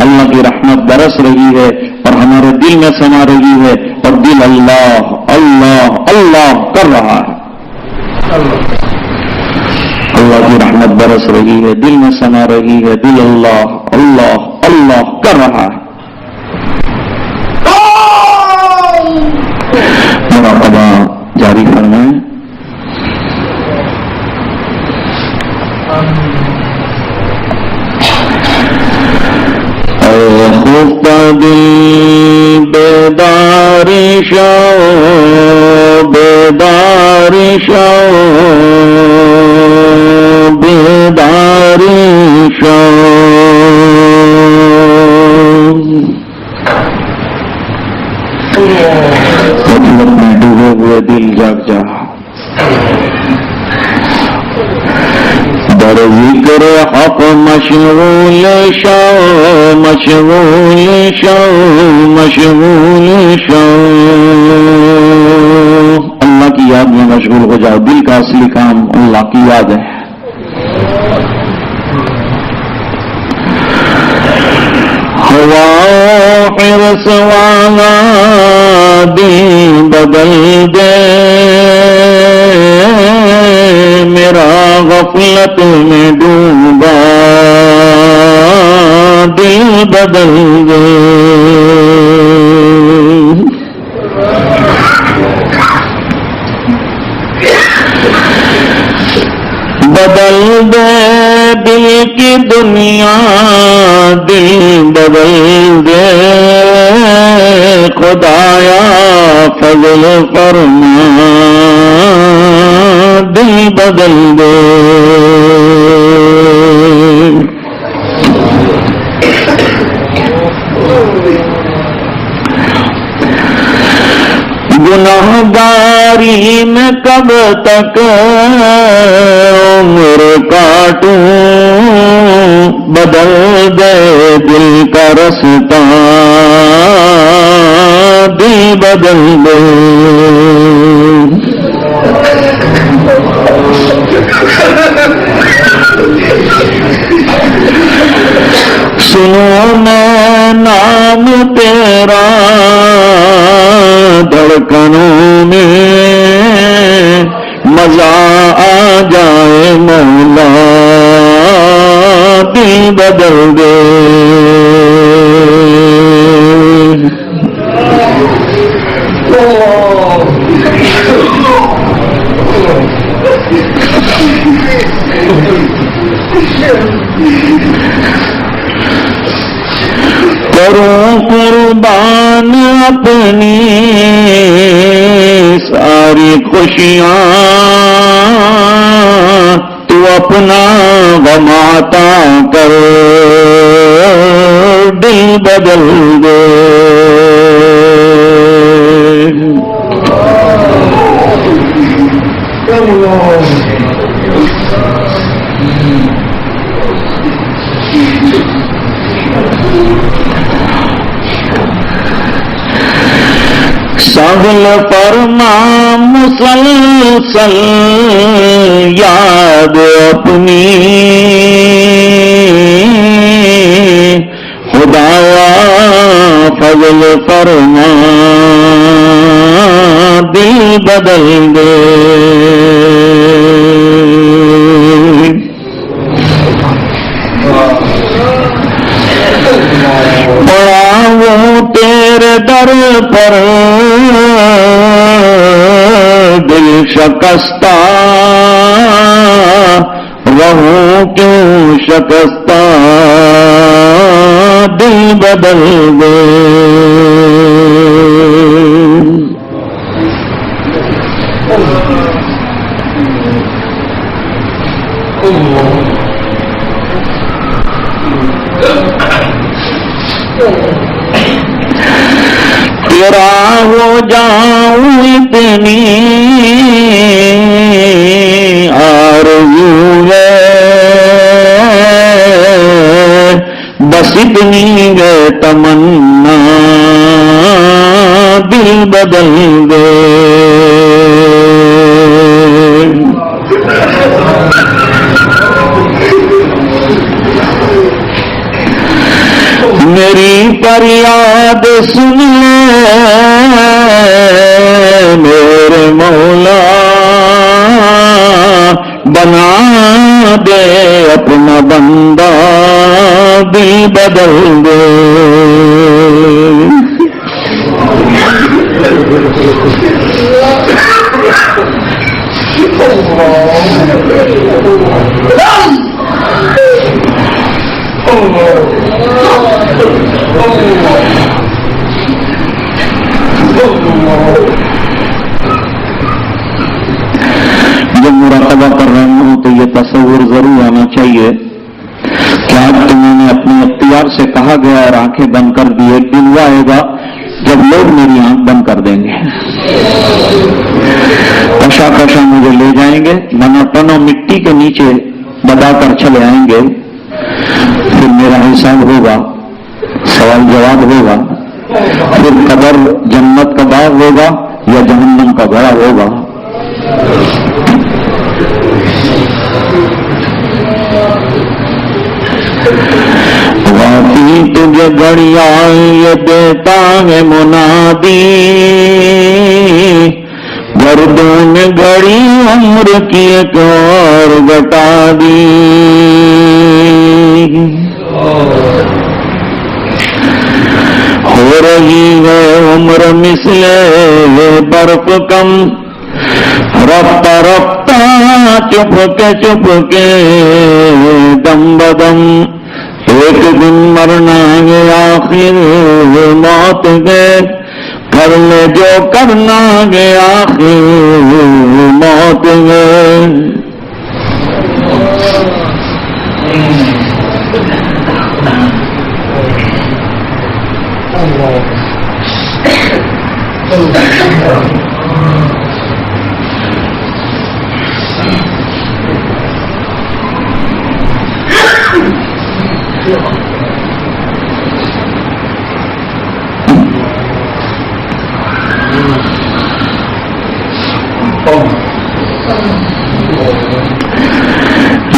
اللہ کی رحمت برس رہی ہے اور ہمارے دل میں سما رہی ہے اور دل اللہ اللہ اللہ کر رہا ہے. اللہ کی رحمت برس رہی ہے، دل میں سما رہی ہے، دل اللہ اللہ اللہ کر رہا ہے. مراقبہ جاری فرمائیں. خفتہ دل بیدار شو بیدار شو بیدار شو. مطلب میں ڈوبے ہوئے دل جاگ جا در ذکر حق مشغول شو مشغول شو مشغول شو. اللہ کی یاد میں مشغول ہو جاؤ. دل کا اصلی کام اللہ کی یاد ہے. ہوا حرص والا دل بدل دے میرا غفلت میں ڈوبا دل بدل دے. بدل دے دل کی دنیا دل بدل دے خدایا فضل فرما دل بدل دے. گناہگاری میں کب تک عمر کاٹوں بدل دے دل کا رستہ دل بدل دے. سنو میں نام تیرا دھڑکنوں میں مزہ آ جائے مولا دل بدل دے. کروں قربان اپنی ساری خوشیاں تو اپنا غم عطا کر دل بدل دے. سغل فرما مسلسل یاد اپنی خدایا فضل فرما دل بدل دے. بڑا وہ تیرے در پر دل شکستہ رہوں کیوں شکستہ دل بدل دے. تیرا ہو جاؤں اتنی آرزو ہے بس اتنی ہے تمنا دل بدل دے. فریاد سن لے میرے مولا، بنا دے اپنا بندہ، دل بدل دے. جب مراقبہ کر رہے ہوں تو یہ تصور ضرور آنا چاہیے کہ آج تمہیں نے اپنے اختیار سے کہا گیا اور آنکھیں بند کر دی. ایک دن وہ آئے گا جب لوگ میری آنکھ بند کر دیں گے، کشا کشا مجھے لے جائیں گے، مناٹنوں مٹی کے نیچے دبا کر چلے آئیں گے. پھر میرا حساب ہوگا، سوال جواب ہوگا، پھر قبر جنت کا باغ ہوگا یا جہنم کا گڑھا ہوگا. واقعی تجھے گھڑیاں یہ دیتا ہے منادی، گردون گھڑی عمر کی ایک اور گھٹا دی. ہو رہی ہے عمر مثل برف کم، رفتہ رفتہ چپ کے دم بدم. ایک دن مرنا ہے آخر موت گئے، کر لے جو کرنا ہے آخر موت گئے.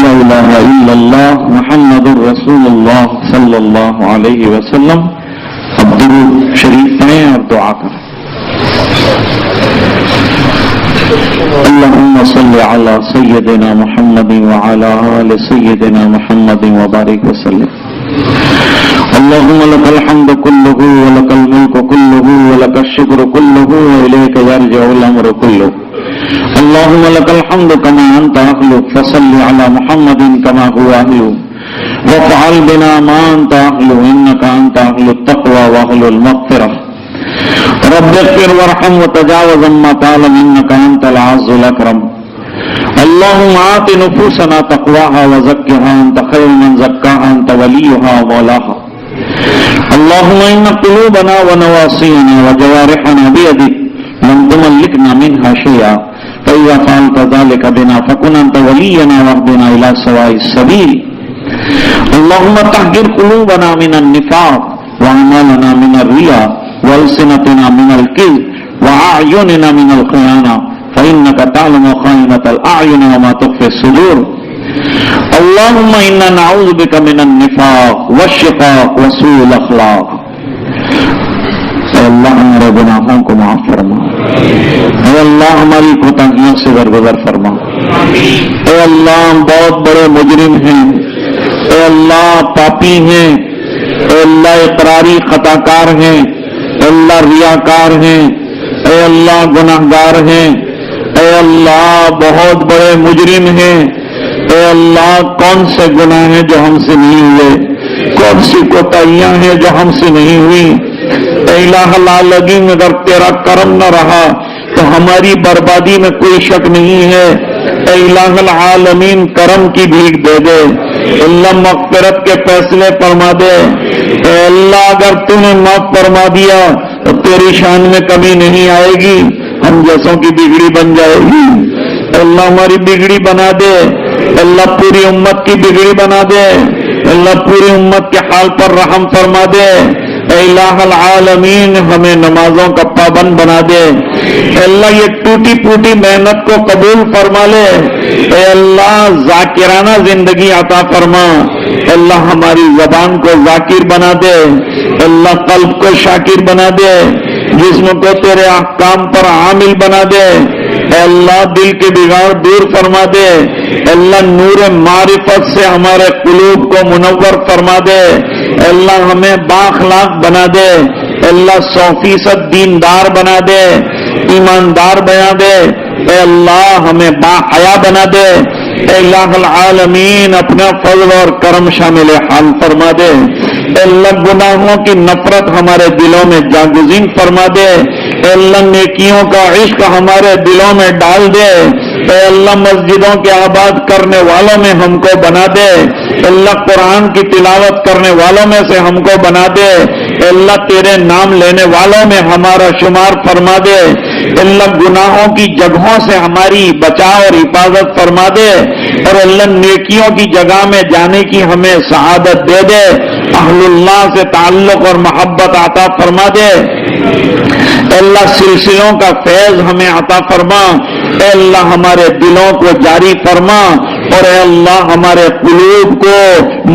لا الہ الا اللہ محمد الرسول اللہ صلی اللہ علیہ وسلم. اب درود شریف پڑھیں اور دعا کریں. اللہم صل علی سیدنا محمد وعلی آل سیدنا محمد وبارک وسلم. اللہم لک الحمد کلہ ولک الملک کلہ ولک الشکر کلہ والیک یرجع الامر کلہ. اللہم لک الحمد کما انت اہلہ فصل علی محمد کما هو اہلہ وافعل بنا ما انت اہلہ انک انت اہل التقوی واہل المغفرہ. رب اغفر وارحم وتجاوز عما تعلم انك انت العز الاكرم. اللهم آت نفوسنا تقواها وزكها انت خير من زكاها انت وليها ومولاها. اللهم ان قلوبنا ونواصينا وجوارحنا بيدك لن تملكنا منها شيئا، فإذا فعلت ذلك بنا فكن انت ولينا واهدنا الى سواء السبيل. اللهم طهر قلوبنا من النفاق واعمالنا من الرياء وألسنتنا من الكذب وأعيننا من الخيانة فإنك تعلم خائنة الأعين وما تخفي الصدور. اللهم إنا نعوذ بك من النفاق والشقاق وسوء الأخلاق. اے اللہ ہمارے گناہوں کو معاف فرما، اے اللہ ہماری کوتاہیوں سے درگزر فرما. اے اللہ ہم بہت بڑے مجرم ہیں، اے اللہ پاپی ہیں، اے اللہ اقراری خطا کار ہیں، اے اللہ ریاکار ہیں، اے اللہ گناہگار ہیں، اے اللہ بہت بڑے مجرم ہیں. اے اللہ کون سے گناہ ہیں جو ہم سے نہیں ہوئے، کون سی کوتاہیاں ہیں جو ہم سے نہیں ہوئی. اے الہ العالمین اگر تیرا کرم نہ رہا تو ہماری بربادی میں کوئی شک نہیں ہے. اے الہ العالمین کرم کی بھیک دے دے، اللہ مغفرت کے فیصلے فرما دے. اے اللہ اگر تو نے معاف فرما دیا تو تیری شان میں کمی نہیں آئے گی، ہم جیسوں کی بگڑی بن جائے گی. اے اللہ ہماری بگڑی بنا دے، اے اللہ پوری امت کی بگڑی بنا دے، اے اللہ پوری امت کے حال پر رحم فرما دے. اے الہ العالمین ہمیں نمازوں کا پابند بنا دے. اے اللہ یہ ٹوٹی پھوٹی محنت کو قبول فرما لے. اے اللہ ذاکرانہ زندگی عطا فرما. اے اللہ ہماری زبان کو ذاکر بنا دے. اے اللہ قلب کو شاکر بنا دے. جسم کو تیرے احکام پر عامل بنا دے. اے اللہ دل کے بگاڑ دور فرما دے. اے اللہ نور معرفت سے ہمارے قلوب کو منور فرما دے. اے اللہ ہمیں بااخلاق بنا دے. اے اللہ 100% دیندار بنا دے, ایماندار بنا دے. اے اللہ ہمیں باحیا بنا دے. اے الہ العالمین اپنا فضل اور کرم شامل حال فرما دے. اے اللہ گناہوں کی نفرت ہمارے دلوں میں جاگزین فرما دے. اے اللہ نیکیوں کا عشق ہمارے دلوں میں ڈال دے. اے اللہ مسجدوں کے آباد کرنے والوں میں ہم کو بنا دے. اے اللہ قرآن کی تلاوت کرنے والوں میں سے ہم کو بنا دے. اے اللہ تیرے نام لینے والوں میں ہمارا شمار فرما دے. اے اللہ گناہوں کی جگہوں سے ہماری بچاؤ اور حفاظت فرما دے. اور اللہ نیکیوں کی جگہ میں جانے کی ہمیں سعادت دے دے. اہل اللہ سے تعلق اور محبت عطا فرما دے. اے اللہ سلسلوں کا فیض ہمیں عطا فرما. اے اللہ ہمارے دلوں کو جاری فرما. اور اے اللہ ہمارے قلوب کو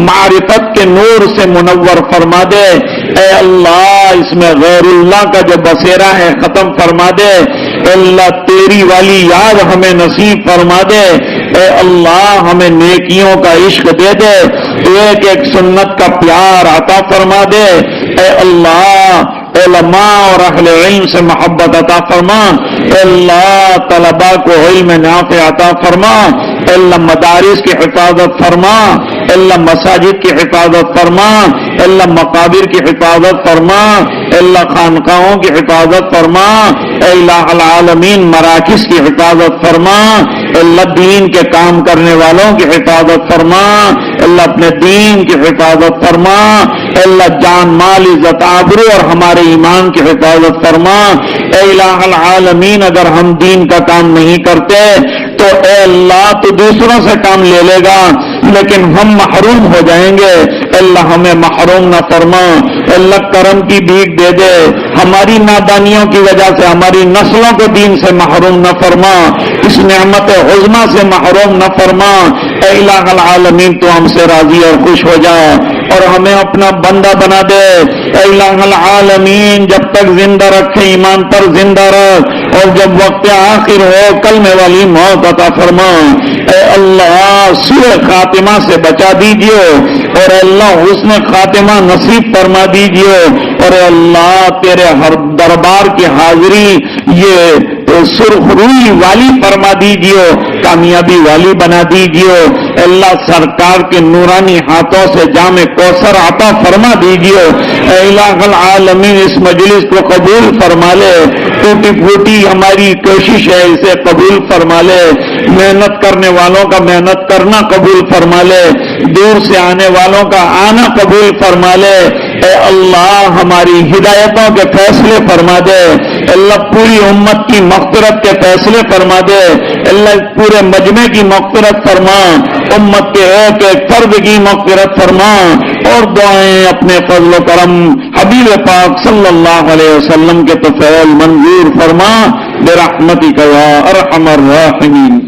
معرفت کے نور سے منور فرما دے. اے اللہ اس میں غیر اللہ کا جو بسیرا ہے ختم فرما دے. اے اللہ تیری والی یاد ہمیں نصیب فرما دے. اے اللہ ہمیں نیکیوں کا عشق دے دے. ایک ایک سنت کا پیار عطا فرما دے. اے اللہ علماء اور اہل علم سے محبت عطا فرما. اے اللہ طلباء کو علم نافع عطا فرما. اے اللہ مدارس کی حفاظت فرما. اے اللہ مساجد کی حفاظت فرما. اے اللہ مقابر کی حفاظت فرما. اے اللہ خانقاہوں کی حفاظت فرما. اے الہ العالمین مراکز کی حفاظت فرما. اے اللہ دین کے کام کرنے والوں کی حفاظت فرما. اے اللہ اپنے دین کی حفاظت فرما. اے اللہ جان مال عزت آبرو اور ہمارے ایمان کی حفاظت فرما. اے الہ العالمین اگر ہم دین کا کام نہیں کرتے تو اے اللہ تو دوسروں سے کام لے لے گا, لیکن ہم محروم ہو جائیں گے. اے اللہ ہمیں محروم نہ فرما. اے اللہ کرم کی بھیک دے دے. ہماری نادانیوں کی وجہ سے ہماری نسلوں کو دین سے محروم نہ فرما. اس نعمت عظمیٰ سے محروم نہ فرما. اے الہ العالمین تو ہم سے راضی اور خوش ہو جا اور ہمیں اپنا بندہ بنا دے. اے الہ العالمین جب تک زندہ رکھے ایمان پر زندہ رکھ, اور جب وقت آخر ہو کلمے والی موت عطا فرما. اے اللہ سوء خاتمہ سے بچا دیجیے, اور اے اللہ حسن خاتمہ نصیب فرما دیجیے. اور اے اللہ تیرے ہر دربار کی حاضری یہ سرخ روئی والی فرما دیجیے, کامیابی والی بنا دیجیے. اللہ سرکار کے نورانی ہاتھوں سے جام کوثر عطا فرما دیجیے. اے الہ العالمین اس مجلس کو قبول فرما لے. ٹوٹی پھوٹی ہماری کوشش ہے اسے قبول فرما لے. محنت کرنے والوں کا محنت کرنا قبول فرما لے. دور سے آنے والوں کا آنا قبول فرما لے. اے اللہ ہماری ہدایتوں کے فیصلے فرما دے. اللہ پوری امت کی مغفرت کے فیصلے فرما دے. اللہ پورے مجمع کی مغفرت فرما. امت کے ایک ایک فرد کی مغفرت فرما. اور دعائیں اپنے فضل و کرم حبیب پاک صلی اللہ علیہ وسلم کے طفیل منظور فرما برحمتک یا ارحم الراحمین.